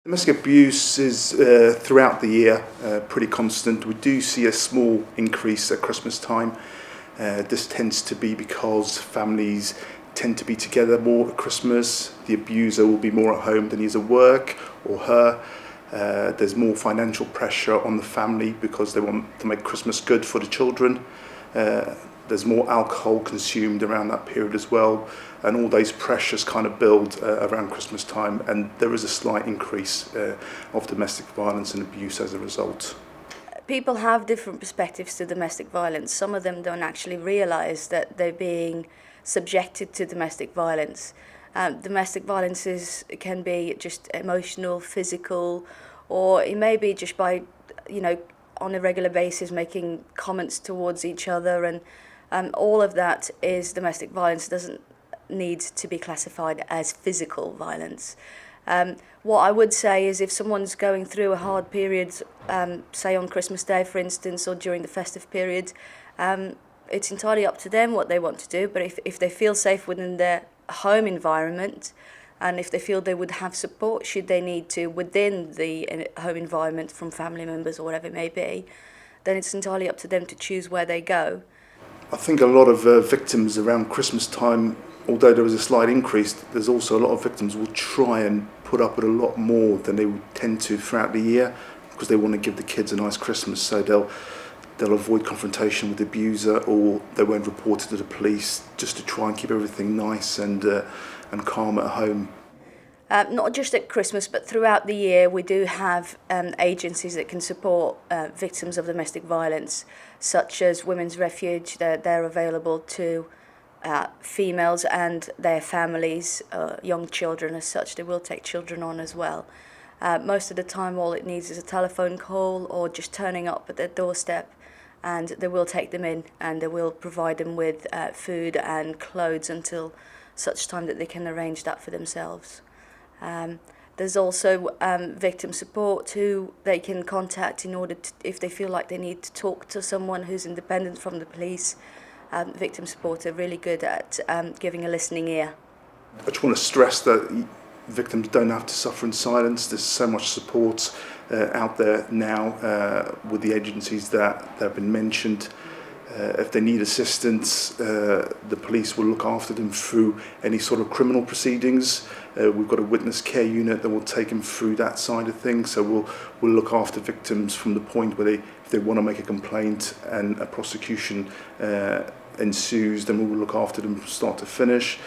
Domestic abuse is throughout the year pretty constant. We do see a small increase at Christmas time. This tends to be because families tend to be together more at Christmas. The abuser will be more at home than he is at work or her. There's more financial pressure on the family because they want to make Christmas good for the children. There's more alcohol consumed around that period as well, and all those pressures kind of build around Christmas time, and there is a slight increase of domestic violence and abuse as a result. People have different perspectives to domestic violence. Some of them don't actually realise that they're being subjected to domestic violence. Domestic violence can be just emotional, physical, or it may be just by, on a regular basis making comments towards each other, and all of that is domestic violence. It doesn't need to be classified as physical violence. What I would say is if someone's going through a hard period, say on Christmas Day, for instance, or during the festive period, it's entirely up to them what they want to do. But if they feel safe within their home environment, and if they feel they would have support should they need to within the home environment from family members or whatever it may be, then it's entirely up to them to choose where they go. I think a lot of victims around Christmas time, although there was a slight increase, there's also a lot of victims will try and put up with a lot more than they would tend to throughout the year because they want to give the kids a nice Christmas, so they'll avoid confrontation with the abuser, or they won't report it to the police just to try and keep everything nice and calm at home. Not just at Christmas, but throughout the year, we do have agencies that can support victims of domestic violence, such as Women's Refuge. They're available to females and their families, young children as such. They will take children on as well. Most of the time, all it needs is a telephone call or just turning up at their doorstep, and they will take them in and they will provide them with food and clothes until such time that they can arrange that for themselves. There's also victim support who they can contact in order to, if they feel like they need to talk to someone who's independent from the police. Victim support are really good at giving a listening ear. I just want to stress that victims don't have to suffer in silence. There's so much support out there now with the agencies that have been mentioned. If they need assistance, the police will look after them through any sort of criminal proceedings. We've got a witness care unit that will take them through that side of things. So we'll look after victims from the point where if they want to make a complaint and a prosecution ensues, then we will look after them from start to finish.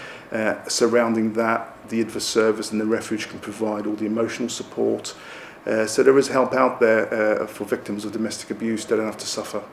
Surrounding that, the Adverse Service and the Refuge can provide all the emotional support. So there is help out there for victims of domestic abuse. They don't have to suffer.